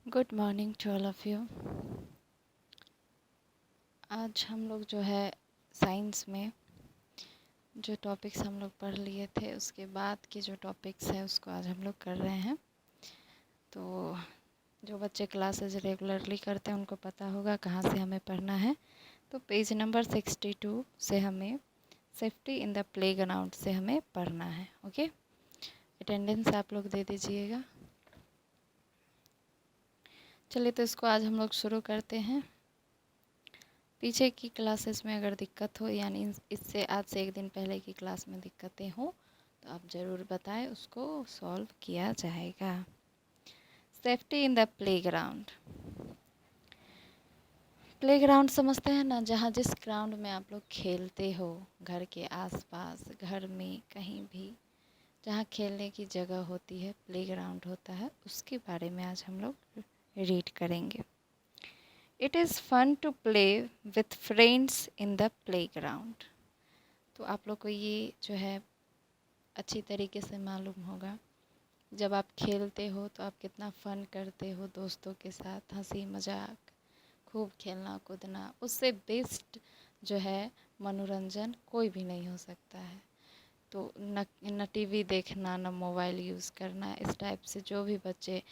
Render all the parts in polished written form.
Good morning to all of you. आज हम लोग जो है साइंस में जो टॉपिक्स हम लोग पढ़ लिए थे उसके बाद के जो टॉपिक्स है उसको आज हम लोग कर रहे हैं। तो जो बच्चे क्लासेस रेगुलरली करते हैं उनको पता होगा कहाँ से हमें पढ़ना है। तो पेज नंबर 62 से हमें सेफ्टी इन द प्लेग्राउंड से हमें पढ़ना है। ओके, अटेंडेंस आप लोग दे दीजिएगा। चलिए तो इसको आज हम लोग शुरू करते हैं। पीछे की क्लासेस में अगर दिक्कत हो यानी इससे आज से एक दिन पहले की क्लास में दिक्कतें हो तो आप ज़रूर बताएं, उसको सॉल्व किया जाएगा। Safety in the playground. Playground समझते हैं ना, जहाँ जिस ग्राउंड में आप लोग खेलते हो, घर के आसपास, घर में, कहीं भी जहाँ खेलने की जगह होती है, प्लेग्राउंड होता है, उसके बारे में आज हम लोग रीड करेंगे। It is fun to play with friends in the playground. तो आप लोग को ये जो है अच्छी तरीके से मालूम होगा, जब आप खेलते हो तो आप कितना फ़न करते हो दोस्तों के साथ, हंसी मजाक, खूब खेलना कूदना। उससे बेस्ट जो है मनोरंजन कोई भी नहीं हो सकता है। तो न टीवी देखना, न मोबाइल यूज़ करना, इस टाइप से जो भी बच्चे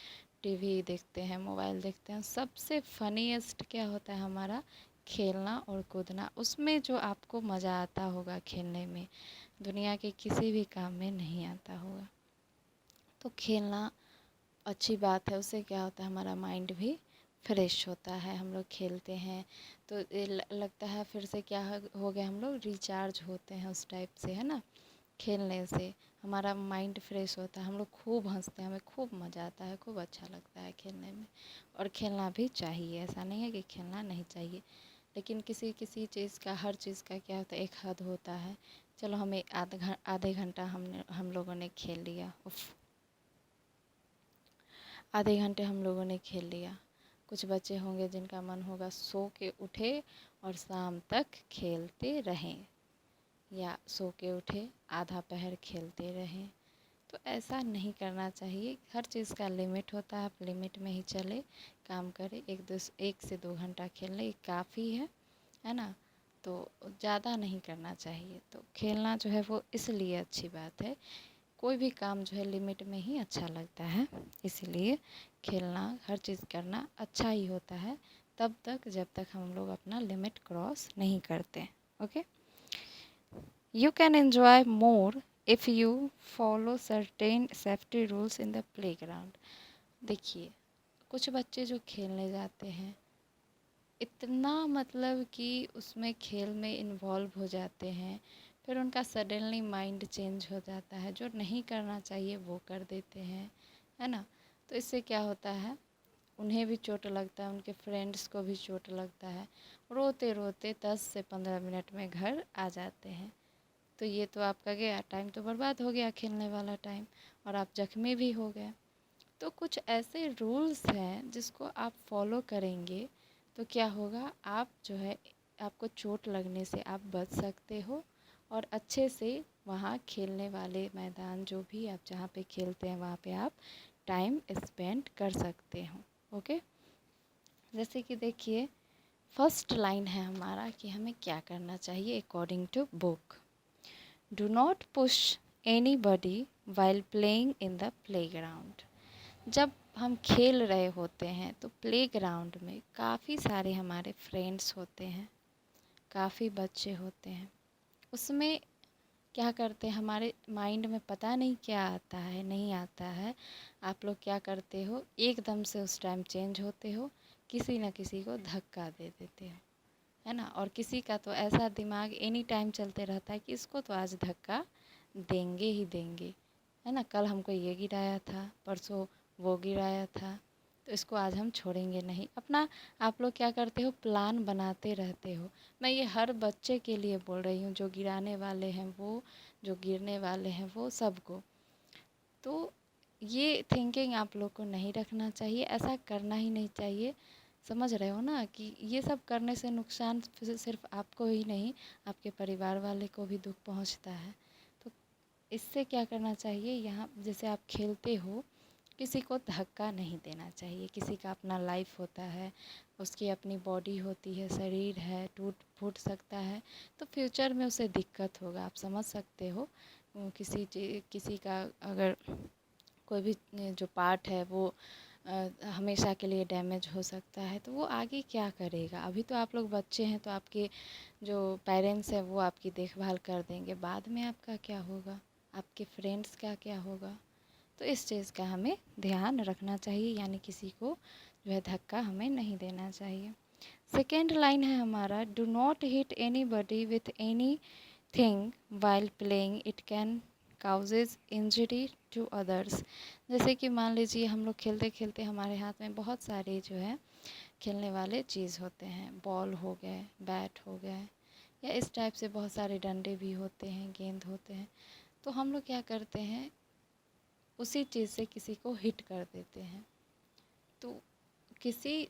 टीवी देखते हैं, मोबाइल देखते हैं, सबसे फनीएस्ट क्या होता है हमारा खेलना और कूदना। उसमें जो आपको मज़ा आता होगा खेलने में, दुनिया के किसी भी काम में नहीं आता होगा। तो खेलना अच्छी बात है, उससे क्या होता है हमारा माइंड भी फ्रेश होता है। हम लोग खेलते हैं तो लगता है फिर से क्या हो गया, हम लोग रिचार्ज होते हैं उस टाइप से, है ना। खेलने से हमारा माइंड फ्रेश होता है, हम लोग खूब हंसते हैं, हमें खूब मज़ा आता है, खूब अच्छा लगता है खेलने में। और खेलना भी चाहिए, ऐसा नहीं है कि खेलना नहीं चाहिए, लेकिन किसी किसी चीज़ का, हर चीज़ का क्या होता है, एक हद होता है। चलो हमें आधे घंटा हम लोगों ने खेल लिया, उफ, आधे घंटे हम लोगों ने खेल लिया। कुछ बच्चे होंगे जिनका मन होगा सो के उठे और शाम तक खेलते रहें, या सो के उठे आधा पहर खेलते रहें। तो ऐसा नहीं करना चाहिए। हर चीज़ का लिमिट होता है, आप लिमिट में ही चले, काम करें। 1 से 2 घंटा खेलने काफ़ी है ना। तो ज़्यादा नहीं करना चाहिए। तो खेलना जो है वो इसलिए अच्छी बात है, कोई भी काम जो है लिमिट में ही अच्छा लगता है, इसलिए खेलना, हर चीज़ करना अच्छा ही होता है, तब तक जब तक हम लोग अपना लिमिट क्रॉस नहीं करते। Okay, you can enjoy more if you follow certain safety rules in the playground. देखिए, कुछ बच्चे जो खेलने जाते हैं, इतना मतलब कि उसमें खेल में इन्वॉल्व हो जाते हैं, फिर उनका सडनली माइंड चेंज हो जाता है, जो नहीं करना चाहिए वो कर देते हैं, है ना। तो इससे क्या होता है, उन्हें भी चोट लगता है, उनके फ्रेंड्स को भी चोट लगता है, रोते रोते 10 से 15 मिनट में घर आ जाते हैं। तो ये तो आपका गया टाइम, तो बर्बाद हो गया खेलने वाला टाइम, और आप जख्मी भी हो गए। तो कुछ ऐसे रूल्स हैं जिसको आप फॉलो करेंगे तो क्या होगा, आप जो है, आपको चोट लगने से आप बच सकते हो, और अच्छे से वहाँ खेलने वाले मैदान, जो भी आप जहाँ पे खेलते हैं वहाँ पे आप टाइम स्पेंड कर सकते हो। ओके, जैसे कि देखिए, फर्स्ट लाइन है हमारा कि हमें क्या करना चाहिए according to book. Do not push anybody while playing in the playground. जब हम खेल रहे होते हैं तो प्लेग्राउंड में काफ़ी सारे हमारे फ्रेंड्स होते हैं, काफ़ी बच्चे होते हैं। उसमें क्या करते हैं, हमारे माइंड में पता नहीं क्या आता है, नहीं आता है, आप लोग क्या करते हो, एकदम से उस टाइम चेंज होते हो, किसी न किसी को धक्का दे देते हो, है ना। और किसी का तो ऐसा दिमाग एनी टाइम चलते रहता है कि इसको तो आज धक्का देंगे ही देंगे, है ना। कल हमको ये गिराया था, परसों वो गिराया था, तो इसको आज हम छोड़ेंगे नहीं। अपना आप लोग क्या करते हो, प्लान बनाते रहते हो। मैं ये हर बच्चे के लिए बोल रही हूँ, जो गिराने वाले हैं वो, जो गिरने वाले हैं वो, सबको। तो ये थिंकिंग आप लोग को नहीं रखना चाहिए, ऐसा करना ही नहीं चाहिए। समझ रहे हो ना कि ये सब करने से नुकसान सिर्फ आपको ही नहीं, आपके परिवार वाले को भी दुख पहुंचता है। तो इससे क्या करना चाहिए, यहाँ जैसे आप खेलते हो किसी को धक्का नहीं देना चाहिए। किसी का अपना लाइफ होता है, उसकी अपनी बॉडी होती है, शरीर है, टूट फूट सकता है, तो फ्यूचर में उसे दिक्कत होगा। आप समझ सकते हो, किसी का अगर कोई भी जो पार्ट है वो हमेशा के लिए डैमेज हो सकता है, तो वो आगे क्या करेगा। अभी तो आप लोग बच्चे हैं, तो आपके जो पेरेंट्स हैं वो आपकी देखभाल कर देंगे, बाद में आपका क्या होगा, आपके फ्रेंड्स का क्या होगा। तो इस चीज़ का हमें ध्यान रखना चाहिए, यानी किसी को जो है धक्का हमें नहीं देना चाहिए। सेकेंड लाइन है हमारा, do not hit any body with any thing while playing, it can causes injury to others. जैसे कि मान लीजिए हम लोग खेलते खेलते हमारे हाथ में बहुत सारे जो है खेलने वाले चीज़ होते हैं, बॉल हो गए, बैट हो गए, या इस टाइप से बहुत सारे डंडे भी होते हैं, गेंद होते हैं। तो हम लोग क्या करते हैं, उसी चीज़ से किसी को हिट कर देते हैं। तो किसी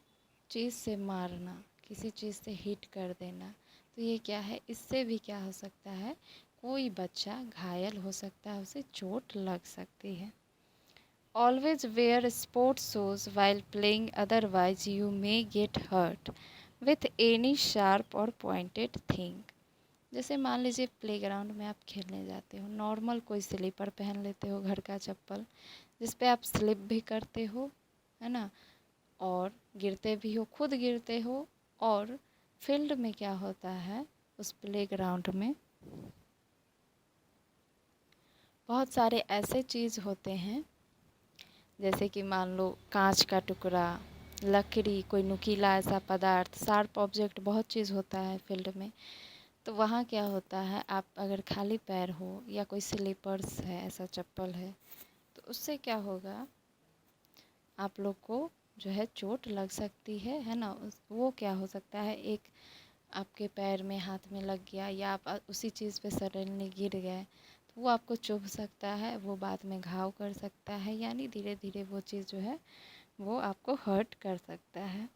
चीज़ से मारना, किसी चीज़ से हिट कर देना, तो ये क्या है, इससे भी क्या हो सकता है, कोई बच्चा घायल हो सकता है, उसे चोट लग सकती है। Always wear sports shoes while playing, otherwise you may get hurt with any sharp or pointed thing. जैसे मान लीजिए प्लेग्राउंड में आप खेलने जाते हो, नॉर्मल कोई स्लीपर पहन लेते हो, घर का चप्पल, जिस पे आप स्लिप भी करते हो, है ना, और गिरते भी हो, खुद गिरते हो। और फील्ड में क्या होता है, उस प्लेग्राउंड में बहुत सारे ऐसे चीज़ होते हैं, जैसे कि मान लो कांच का टुकड़ा, लकड़ी, कोई नुकीला ऐसा पदार्थ, शार्प ऑब्जेक्ट, बहुत चीज़ होता है फील्ड में। तो वहाँ क्या होता है, आप अगर खाली पैर हो या कोई स्लीपर्स है, ऐसा चप्पल है, तो उससे क्या होगा, आप लोग को जो है चोट लग सकती है ना। वो क्या हो सकता है, एक आपके पैर में, हाथ में लग गया, या आप उसी चीज़ पे सडनली गिर गए, तो वो आपको चुभ सकता है, वो बाद में घाव कर सकता है, यानी धीरे धीरे वो चीज़ जो है वो आपको हर्ट कर सकता है।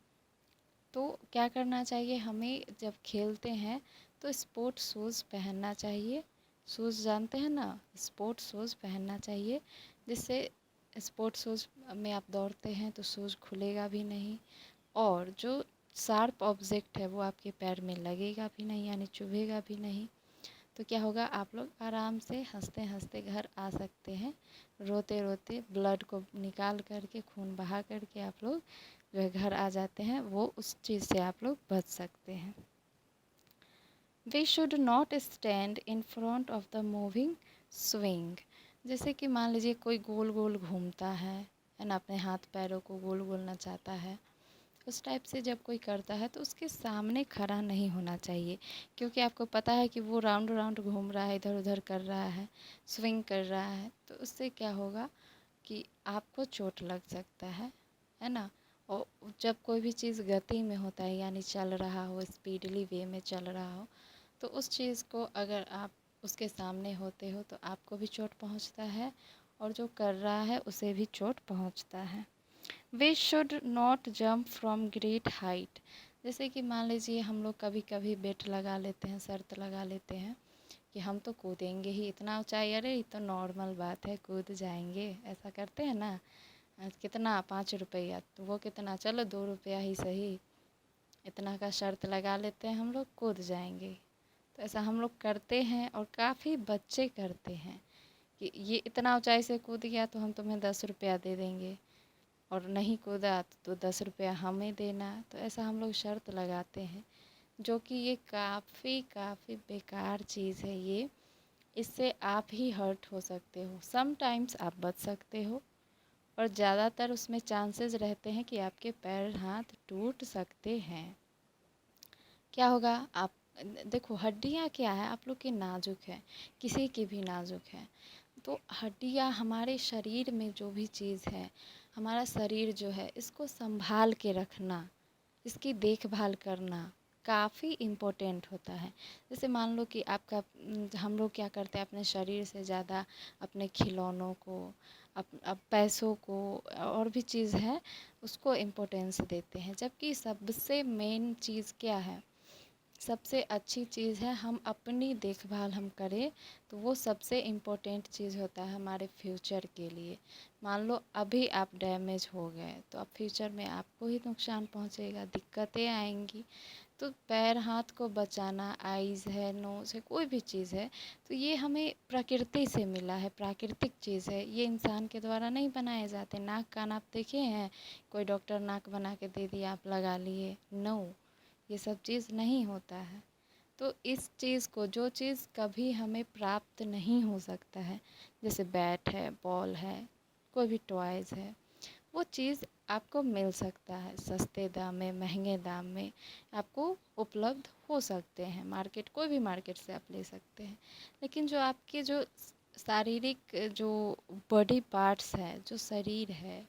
तो क्या करना चाहिए हमें, जब खेलते हैं तो स्पोर्ट्स शूज़ पहनना चाहिए। शूज़ जानते हैं ना, स्पोर्ट्स शूज़ पहनना चाहिए, जिससे स्पोर्ट्स शूज़ में आप दौड़ते हैं तो शूज़ खुलेगा भी नहीं, और जो शार्प ऑब्जेक्ट है वो आपके पैर में लगेगा भी नहीं, यानी चुभेगा भी नहीं। तो क्या होगा, आप लोग आराम से हंसते हंसते घर आ सकते हैं, रोते रोते ब्लड को निकाल करके, खून बहा करके आप लोग जो है घर आ जाते हैं। वो उस चीज़ से आप लोग बच सकते हैं। We should not stand in front of the moving swing. जैसे कि मान लीजिए कोई गोल गोल घूमता है ना, अपने हाथ पैरों को गोल गोल नचाता है, उस टाइप से जब कोई करता है तो उसके सामने खड़ा नहीं होना चाहिए, क्योंकि आपको पता है कि वो राउंड राउंड घूम रहा है, इधर उधर कर रहा है, स्विंग कर रहा है, तो उससे क्या होगा कि आपको चोट लग सकता है ना। और जब कोई भी चीज़ गति में होता है, यानी चल रहा हो, स्पीडली वे में चल रहा हो, तो उस चीज़ को अगर आप उसके सामने होते हो तो आपको भी चोट पहुंचता है, और जो कर रहा है उसे भी चोट पहुंचता है। We should not jump from great height. जैसे कि मान लीजिए हम लोग कभी कभी बेट लगा लेते हैं, शर्त लगा लेते हैं कि हम तो कूदेंगे ही, इतना ऊंचाई, अरे ये तो नॉर्मल बात है, कूद जाएंगे, ऐसा करते हैं ना। कितना, 5 रुपया, तो वो कितना, चलो 2 रुपया ही सही, इतना का शर्त लगा लेते हैं हम लोग, कूद जाएंगे। तो ऐसा हम लोग करते हैं, और काफ़ी बच्चे करते हैं कि ये इतना ऊंचाई से कूद गया तो हम तुम्हें 10 रुपया दे देंगे, और नहीं कूदा तो 10 रुपया हमें देना। तो ऐसा हम लोग शर्त लगाते हैं, जो कि ये काफ़ी काफ़ी बेकार चीज़ है ये। इससे आप ही हर्ट हो सकते हो, समटाइम्स आप बच सकते हो, और ज़्यादातर उसमें चांसेस रहते हैं कि आपके पैर हाथ टूट सकते हैं। क्या होगा, आप देखो, हड्डियाँ क्या है, आप लोग की नाजुक है, किसी की भी नाजुक है। तो हड्डियाँ हमारे शरीर में जो भी चीज़ है, हमारा शरीर जो है, इसको संभाल के रखना, इसकी देखभाल करना काफ़ी इम्पोर्टेंट होता है। जैसे मान लो कि आपका, हम लोग क्या करते हैं, अपने शरीर से ज़्यादा अपने खिलौनों को, अब पैसों को, और भी चीज़ है, उसको इम्पोर्टेंस देते हैं, जबकि सबसे मेन चीज़ क्या है, सबसे अच्छी चीज़ है हम अपनी देखभाल हम करें, तो वो सबसे इम्पोर्टेंट चीज़ होता है हमारे फ्यूचर के लिए। मान लो अभी आप डैमेज हो गए तो अब फ्यूचर में आपको ही नुकसान पहुंचेगा, दिक्कतें आएंगी। तो पैर हाथ को बचाना, आइज़ है, नोज़ है, कोई भी चीज़ है, तो ये हमें प्रकृति से मिला है, प्राकृतिक चीज़ है, ये इंसान के द्वारा नहीं बनाए जाते। नाक कान आप देखे हैं, कोई डॉक्टर नाक बना के दे दिया आप लगा लिए? नो, ये सब चीज़ नहीं होता है। तो इस चीज़ को, जो चीज़ कभी हमें प्राप्त नहीं हो सकता है, जैसे बैट है, बॉल है, कोई भी टॉयज़ है, वो चीज़ आपको मिल सकता है सस्ते दाम में, महंगे दाम में आपको उपलब्ध हो सकते हैं। मार्केट, कोई भी मार्केट से आप ले सकते हैं। लेकिन जो आपके जो शारीरिक जो बॉडी पार्ट्स है, जो शरीर है,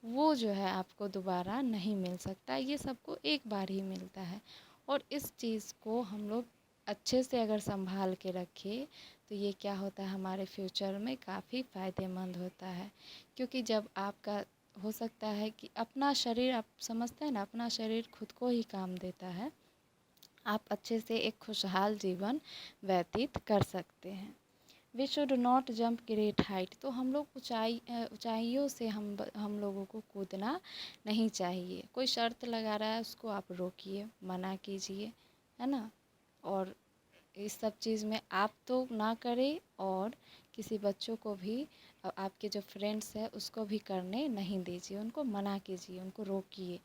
वो जो है आपको दोबारा नहीं मिल सकता। ये सबको एक बार ही मिलता है। और इस चीज़ को हम लोग अच्छे से अगर संभाल के रखें तो ये क्या होता है, हमारे फ्यूचर में काफ़ी फ़ायदेमंद होता है। क्योंकि जब आपका हो सकता है कि अपना शरीर, आप समझते हैं ना, अपना शरीर खुद को ही काम देता है, आप अच्छे से एक खुशहाल जीवन व्यतीत कर सकते हैं। We should not jump great height, तो हम लोग ऊंचाइयों से हम लोगों को कूदना नहीं चाहिए। कोई शर्त लगा रहा है उसको आप रोकिए, मना कीजिए, है ना। और इस सब चीज़ में आप तो ना करें, और किसी बच्चों को भी, आपके जो फ्रेंड्स हैं उसको भी करने नहीं दीजिए, उनको मना कीजिए, उनको रोकिए,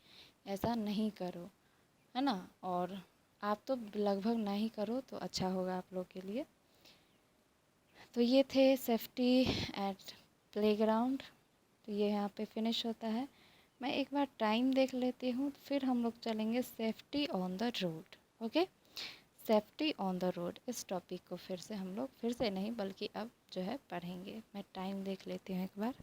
ऐसा नहीं करो, है ना। और आप तो लगभग ना ही करो तो अच्छा होगा आप लोग के लिए। तो ये थे सेफ्टी एट प्लेग्राउंड, तो ये यहाँ पे फिनिश होता है। मैं एक बार टाइम देख लेती हूँ, फिर हम लोग चलेंगे safety on the road. Okay, safety on the road, इस टॉपिक को फिर से हम लोग, फिर से नहीं बल्कि अब जो है पढ़ेंगे। मैं टाइम देख लेती हूँ एक बार।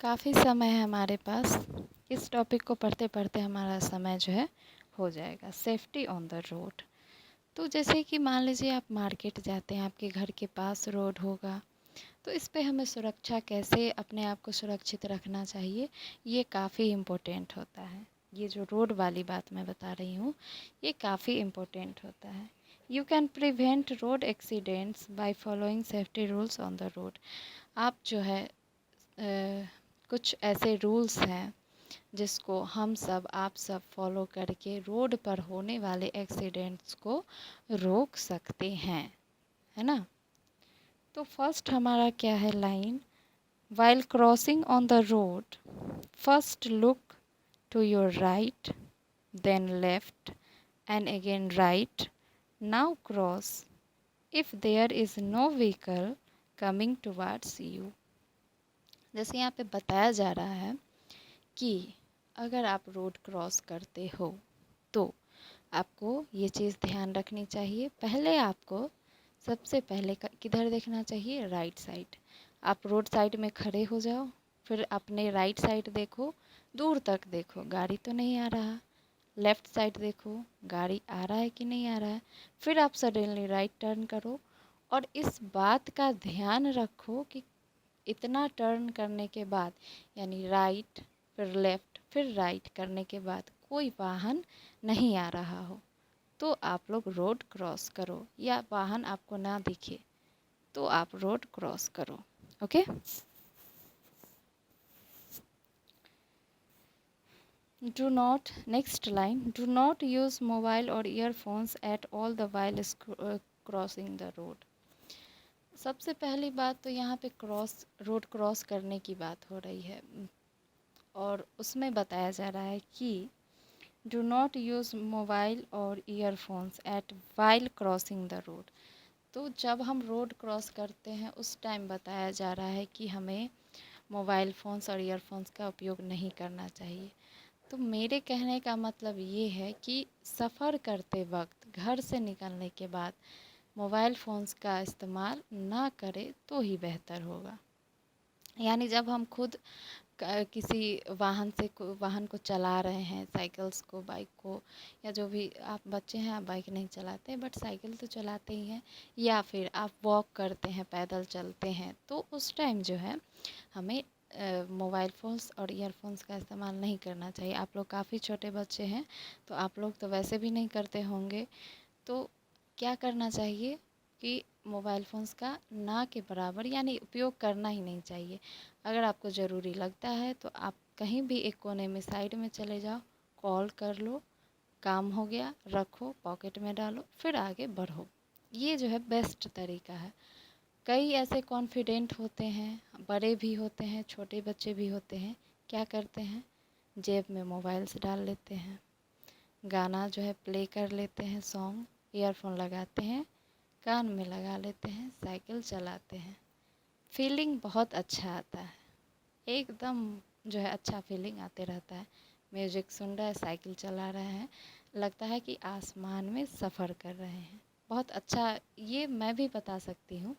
काफ़ी समय है हमारे पास, इस टॉपिक को पढ़ते पढ़ते हमारा समय जो है हो जाएगा। सेफ्टी ऑन द रोड, तो जैसे कि मान लीजिए आप मार्केट जाते हैं, आपके घर के पास रोड होगा, तो इस पे हमें सुरक्षा, कैसे अपने आप को सुरक्षित रखना चाहिए, ये काफ़ी इम्पोर्टेंट होता है। ये जो रोड वाली बात मैं बता रही हूँ, ये काफ़ी इम्पोर्टेंट होता है। You can prevent road accidents by following safety rules on the road. आप जो है कुछ ऐसे रूल्स हैं जिसको हम सब, आप सब फॉलो करके रोड पर होने वाले एक्सीडेंट्स को रोक सकते हैं, है ना। तो फर्स्ट हमारा क्या है line, while crossing on the road, first look to your right, then left, and again right. Now cross if there is no vehicle coming towards you. जैसे यहाँ पे बताया जा रहा है कि अगर आप रोड क्रॉस करते हो तो आपको ये चीज़ ध्यान रखनी चाहिए। पहले आपको सबसे पहले किधर देखना चाहिए, राइट साइड। आप रोड साइड में खड़े हो जाओ, फिर अपने राइट साइड देखो, दूर तक देखो गाड़ी तो नहीं आ रहा। लेफ़्ट साइड देखो गाड़ी आ रहा है कि नहीं आ रहा है। फिर आप सडनली राइट टर्न करो, और इस बात का ध्यान रखो कि इतना टर्न करने के बाद, यानी राइट फिर लेफ़्ट फिर राइट करने के बाद कोई वाहन नहीं आ रहा हो, तो आप लोग रोड क्रॉस करो, या वाहन आपको ना दिखे तो आप रोड क्रॉस करो। Okay, do not, next line, do not use mobile और earphones at all the while crossing the road. सबसे पहली बात तो यहाँ पे रोड क्रॉस करने की बात हो रही है, और उसमें बताया जा रहा है कि डू नॉट यूज़ मोबाइल और earphones at while crossing the road. तो जब हम रोड क्रॉस करते हैं उस टाइम बताया जा रहा है कि हमें मोबाइल फ़ोन्स और ईयरफोन्स का उपयोग नहीं करना चाहिए। तो मेरे कहने का मतलब ये है कि सफ़र करते वक्त, घर से निकलने के बाद मोबाइल फ़ोन्स का इस्तेमाल ना करें तो ही बेहतर होगा। यानी जब हम खुद किसी वाहन को चला रहे हैं, साइकिल्स को, बाइक को, या जो भी आप बच्चे हैं, आप बाइक नहीं चलाते बट साइकिल तो चलाते ही हैं, या फिर आप वॉक करते हैं, पैदल चलते हैं, तो उस टाइम जो है हमें मोबाइल फ़ोन्स और ईयरफोन्स का इस्तेमाल नहीं करना चाहिए। आप लोग काफ़ी छोटे बच्चे हैं तो आप लोग तो वैसे भी नहीं करते होंगे, तो क्या करना चाहिए कि मोबाइल फ़ोन्स का ना के बराबर यानी उपयोग करना ही नहीं चाहिए। अगर आपको ज़रूरी लगता है तो आप कहीं भी एक कोने में साइड में चले जाओ, कॉल कर लो, काम हो गया, रखो, पॉकेट में डालो, फिर आगे बढ़ो। ये जो है बेस्ट तरीका है। कई ऐसे कॉन्फिडेंट होते हैं, बड़े भी होते हैं, छोटे बच्चे भी होते हैं, क्या करते हैं, जेब में मोबाइल्स डाल लेते हैं, गाना जो है प्ले कर लेते हैं, सॉन्ग, ईयरफोन लगाते हैं, कान में लगा लेते हैं, साइकिल चलाते हैं। फीलिंग बहुत अच्छा आता है, एकदम जो है अच्छा फीलिंग आते रहता है। म्यूज़िक सुन रहा है, साइकिल चला रहे हैं, लगता है कि आसमान में सफ़र कर रहे हैं। बहुत अच्छा, ये मैं भी बता सकती हूँ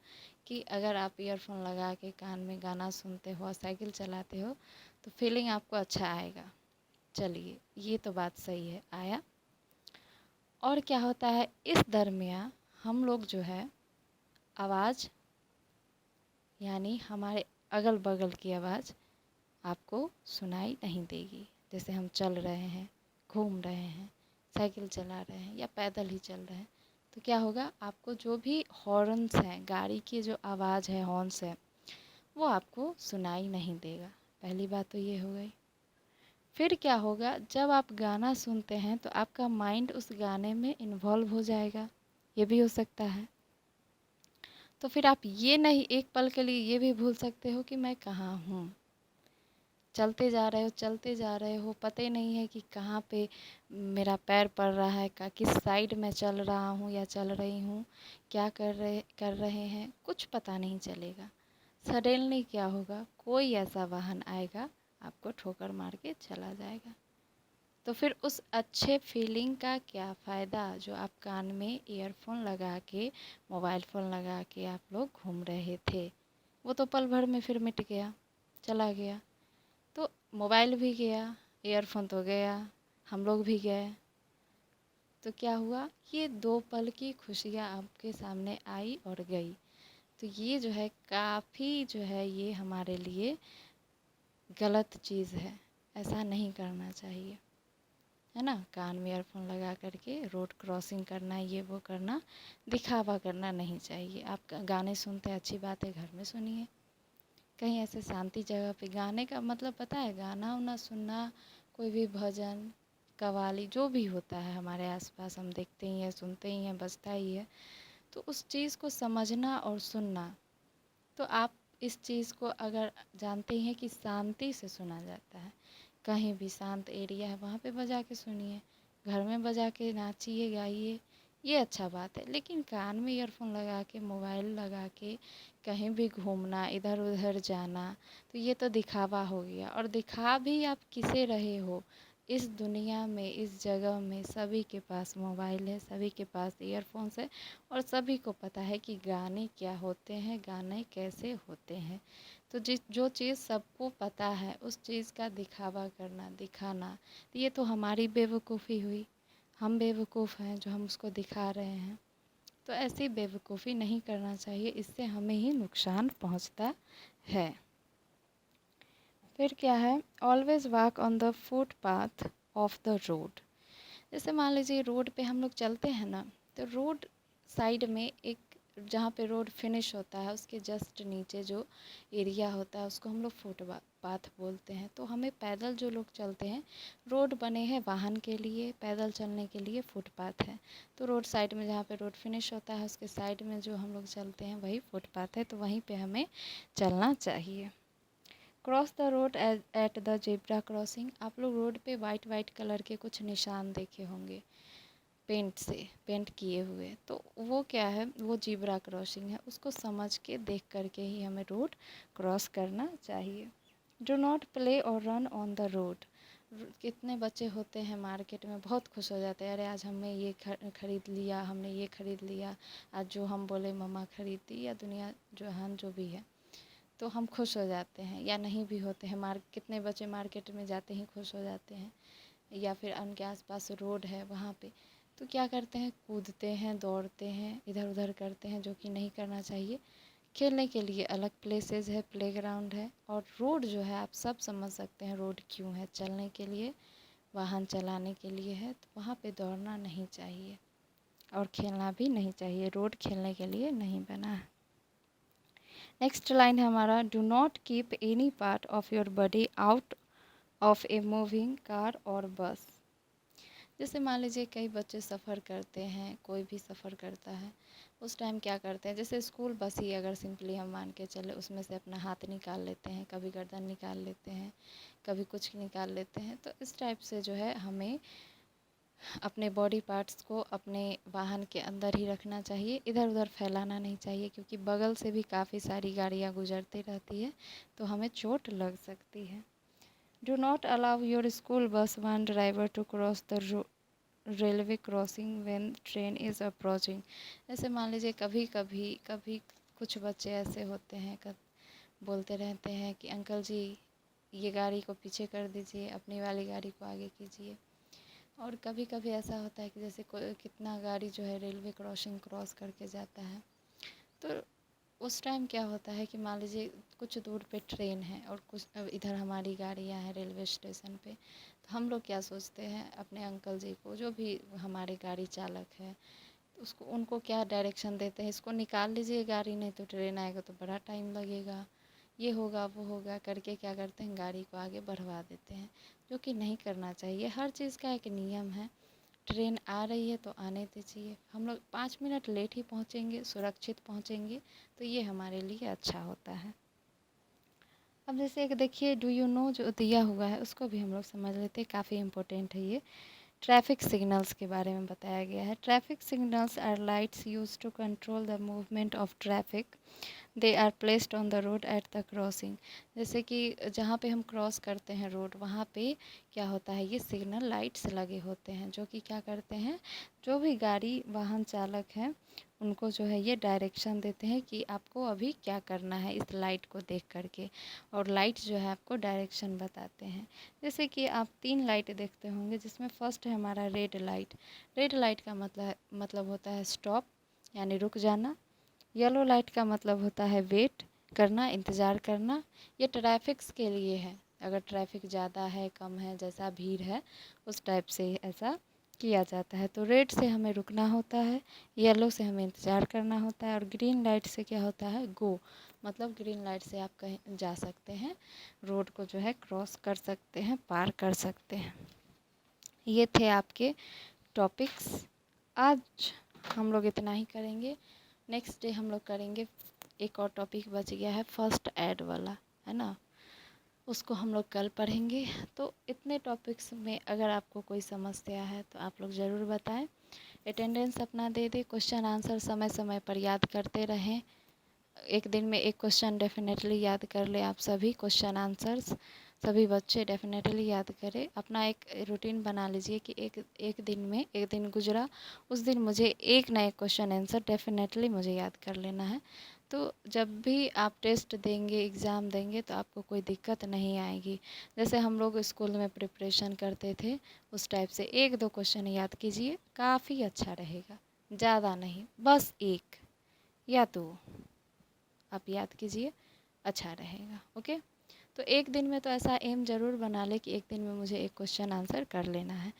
कि अगर आप ईयरफोन लगा के कान में गाना सुनते हो और साइकिल चलाते हो तो फीलिंग आपको अच्छा आएगा। चलिए, ये तो बात सही है, आया। और क्या होता है इस दरमियान हम लोग जो है आवाज़ यानी हमारे अगल बगल की आवाज़ आपको सुनाई नहीं देगी। जैसे हम चल रहे हैं, घूम रहे हैं, साइकिल चला रहे हैं या पैदल ही चल रहे हैं, तो क्या होगा, आपको जो भी हॉर्न्स हैं, गाड़ी की जो आवाज़ है, हॉर्न्स है, वो आपको सुनाई नहीं देगा। पहली बात तो ये हो गई। फिर क्या होगा, जब आप गाना सुनते हैं तो आपका माइंड उस गाने में इन्वॉल्व हो जाएगा, ये भी हो सकता है। तो फिर आप ये नहीं, एक पल के लिए ये भी भूल सकते हो कि मैं कहाँ हूँ। चलते जा रहे हो, पता ही नहीं है कि कहाँ पे मेरा पैर पड़ रहा है, किस साइड में चल रहा हूँ या चल रही हूँ, क्या कर रहे हैं, कुछ पता नहीं चलेगा। सडनली क्या होगा, कोई ऐसा वाहन आएगा, आपको ठोकर मार के चला जाएगा। तो फिर उस अच्छे फीलिंग का क्या फ़ायदा जो आप कान में ईयरफोन लगा के, मोबाइल फ़ोन लगा के आप लोग घूम रहे थे, वो तो पल भर में फिर मिट गया, चला गया। तो मोबाइल भी गया, ईयरफोन तो गया, हम लोग भी गए। तो क्या हुआ, ये 2 पल की खुशियाँ आपके सामने आई और गई। तो ये जो है काफ़ी जो है ये हमारे लिए गलत चीज़ है, ऐसा नहीं करना चाहिए, है ना। कान में ईयरफोन लगा करके रोड क्रॉसिंग करना, ये वो करना, दिखावा करना नहीं चाहिए। आप गाने सुनते हैं, अच्छी बात है, घर में सुनिए, कहीं ऐसे शांति जगह पे। गाने का मतलब पता है, गाना उना सुनना, कोई भी भजन, कव्वाली जो भी होता है हमारे आसपास, हम देखते ही हैं, सुनते ही हैं, बजता ही है, तो उस चीज़ को समझना और सुनना। तो आप इस चीज़ को अगर जानते हैं कि शांति से सुना जाता है, कहीं भी शांत एरिया है वहाँ पे बजा के सुनिए, घर में बजा के नाचिए, गाइए, ये अच्छा बात है। लेकिन कान में ईयरफोन लगा के, मोबाइल लगा के कहीं भी घूमना, इधर उधर जाना, तो ये तो दिखावा हो गया। और दिखा भी आप किसे रहे हो, इस दुनिया में, इस जगह में सभी के पास मोबाइल है, सभी के पास ईयरफोन्स है, और सभी को पता है कि गाने क्या होते हैं, गाने कैसे होते हैं। तो जो चीज़ सबको पता है उस चीज़ का दिखावा करना, दिखाना, तो ये तो हमारी बेवकूफ़ी हुई। हम बेवकूफ़ हैं जो हम उसको दिखा रहे हैं। तो ऐसी बेवकूफ़ी नहीं करना चाहिए, इससे हमें ही नुकसान पहुंचता है। फिर क्या है, always walk on the footpath of the road. जैसे मान लीजिए रोड पे हम लोग चलते हैं ना, तो रोड साइड में एक, जहाँ पे रोड फिनिश होता है उसके जस्ट नीचे जो एरिया होता है उसको हम लोग फुटपाथ बोलते हैं। तो हमें पैदल जो लोग चलते हैं, रोड बने हैं वाहन के लिए, पैदल चलने के लिए फुटपाथ है। तो रोड साइड में जहाँ पे रोड फिनिश होता है उसके साइड में जो हम लोग चलते हैं वही फुटपाथ है, तो वहीं पे हमें चलना चाहिए। Cross the road at the zebra crossing. आप लोग रोड पे वाइट वाइट कलर के कुछ निशान देखे होंगे, पेंट से पेंट किए हुए, तो वो क्या है, वो जीब्रा क्रॉसिंग है, उसको समझ के देख करके ही हमें रोड क्रॉस करना चाहिए। डू नॉट प्ले और रन ऑन द रोड। कितने बच्चे होते हैं मार्केट में, बहुत खुश हो जाते हैं, अरे आज हमने ये खरीद लिया, हमने ये खरीद लिया, आज जो हम बोले मम्मा खरीद दी, या दुनिया जहान जो भी है, तो हम खुश हो जाते हैं, या नहीं भी होते हैं। कितने बच्चे मार्केट में जाते ही खुश हो जाते हैं, या फिर उनके आसपास रोड है वहाँ पे, तो क्या करते हैं, कूदते हैं, दौड़ते हैं, इधर उधर करते हैं, जो कि नहीं करना चाहिए। खेलने के लिए अलग प्लेसेस है, प्लेग्राउंड है, और रोड जो है आप सब समझ सकते हैं रोड क्यों है, चलने के लिए, वाहन चलाने के लिए है। तो वहाँ पे दौड़ना नहीं चाहिए और खेलना भी नहीं चाहिए, रोड खेलने के लिए नहीं बना है। नेक्स्ट लाइन है हमारा, do not keep any part of your body out of a moving car और बस। जैसे मान लीजिए कई बच्चे सफ़र करते हैं, कोई भी सफ़र करता है, उस टाइम क्या करते हैं, जैसे स्कूल बस ही अगर सिंपली हम मान के चले, उसमें से अपना हाथ निकाल लेते हैं, कभी गर्दन निकाल लेते हैं, कभी कुछ निकाल लेते हैं। तो इस टाइप से जो है हमें अपने बॉडी पार्ट्स को अपने वाहन के अंदर ही रखना चाहिए, इधर उधर फैलाना नहीं चाहिए, क्योंकि बगल से भी काफ़ी सारी गाड़ियाँ गुजरती रहती है, तो हमें चोट लग सकती है। Do not allow your school bus van driver to cross the railway crossing when train is approaching. जैसे मान लीजिए कभी कुछ बच्चे ऐसे होते हैं, बोलते रहते हैं कि अंकल जी ये गाड़ी को पीछे कर दीजिए, अपनी वाली गाड़ी को आगे कीजिए। और कभी कभी ऐसा होता है कि जैसे कितना गाड़ी जो है रेलवे क्रॉसिंग क्रॉस करके जाता है, तो उस टाइम क्या होता है कि मान लीजिए कुछ दूर पे ट्रेन है और कुछ अब इधर हमारी गाड़ियाँ हैं रेलवे स्टेशन पे, तो हम लोग क्या सोचते हैं, अपने अंकल जी को, जो भी हमारे गाड़ी चालक है, उसको उनको क्या डायरेक्शन देते हैं, इसको निकाल लीजिए गाड़ी, नहीं तो ट्रेन आएगा तो बड़ा टाइम लगेगा, ये होगा वो होगा करके क्या करते हैं, गाड़ी को आगे बढ़वा देते हैं, जो कि नहीं करना चाहिए। हर चीज़ का एक नियम है, ट्रेन आ रही है तो आने दीजिए, हम लोग 5 मिनट लेट ही पहुँचेंगे, सुरक्षित पहुँचेंगे, तो ये हमारे लिए अच्छा होता है। अब जैसे एक देखिए डू यू नो जो दिया हुआ है उसको भी हम लोग समझ लेते हैं, काफ़ी इम्पोर्टेंट है ये। ट्रैफिक सिग्नल्स के बारे में बताया गया है। Traffic signals are lights use to control the movement of traffic, they are placed on the road at the crossing. जैसे कि जहाँ पे हम क्रॉस करते हैं रोड, वहाँ पे क्या होता है, ये सिग्नल लाइट्स लगे होते हैं, जो कि क्या करते हैं, जो भी गाड़ी वाहन चालक हैं उनको जो है ये डायरेक्शन देते हैं कि आपको अभी क्या करना है, इस लाइट को देख करके, और लाइट जो है आपको डायरेक्शन बताते हैं। जैसे कि आप 3 लाइट देखते होंगे, जिसमें फर्स्ट है हमारा रेड लाइट। रेड लाइट का मतलब होता है स्टॉप, यानी रुक जाना। येलो लाइट का मतलब होता है वेट करना, इंतज़ार करना। ये ट्रैफिक्स के लिए है, अगर ट्रैफिक ज़्यादा है कम है, जैसा भीड़ है उस टाइप से ऐसा किया जाता है। तो रेड से हमें रुकना होता है, येलो से हमें इंतज़ार करना होता है, और ग्रीन लाइट से क्या होता है, गो, मतलब ग्रीन लाइट से आप कहीं जा सकते हैं, रोड को जो है क्रॉस कर सकते हैं, पार कर सकते हैं। ये थे आपके टॉपिक्स। आज हम लोग इतना ही करेंगे, नेक्स्ट डे हम लोग करेंगे, एक और टॉपिक बच गया है फर्स्ट ऐड वाला, है ना, उसको हम लोग कल पढ़ेंगे। तो इतने टॉपिक्स में अगर आपको कोई समस्या है तो आप लोग ज़रूर बताएं। अटेंडेंस अपना दे दें, क्वेश्चन आंसर समय समय पर याद करते रहें। एक दिन में एक क्वेश्चन डेफिनेटली याद कर ले आप सभी, क्वेश्चन आंसर्स सभी बच्चे डेफिनेटली याद करें। अपना एक रूटीन बना लीजिए कि एक दिन में, एक दिन गुजरा, उस दिन मुझे एक नए क्वेश्चन आंसर डेफिनेटली मुझे याद कर लेना है। तो जब भी आप टेस्ट देंगे, एग्ज़ाम देंगे, तो आपको कोई दिक्कत नहीं आएगी। जैसे हम लोग स्कूल में प्रिपरेशन करते थे, उस टाइप से 1-2 क्वेश्चन याद कीजिए, काफ़ी अच्छा रहेगा। ज़्यादा नहीं, बस 1 या 2 आप याद कीजिए, अच्छा रहेगा। ओके, तो एक दिन में तो ऐसा एम ज़रूर बना ले कि एक दिन में मुझे एक क्वेश्चन आंसर कर लेना है,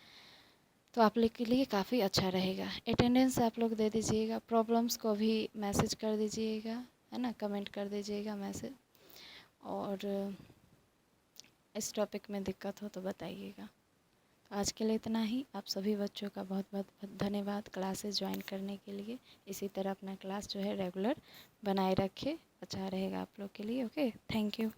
तो आप लोग के लिए काफ़ी अच्छा रहेगा। अटेंडेंस आप लोग दे दीजिएगा, प्रॉब्लम्स को भी मैसेज कर दीजिएगा, है ना, कमेंट कर दीजिएगा मैसेज, और इस टॉपिक में दिक्कत हो तो बताइएगा। तो आज के लिए इतना ही। आप सभी बच्चों का बहुत बहुत धन्यवाद क्लासेस ज्वाइन करने के लिए। इसी तरह अपना क्लास जो है रेगुलर बनाए रखें, अच्छा रहेगा आप लोग के लिए। Okay, thank you.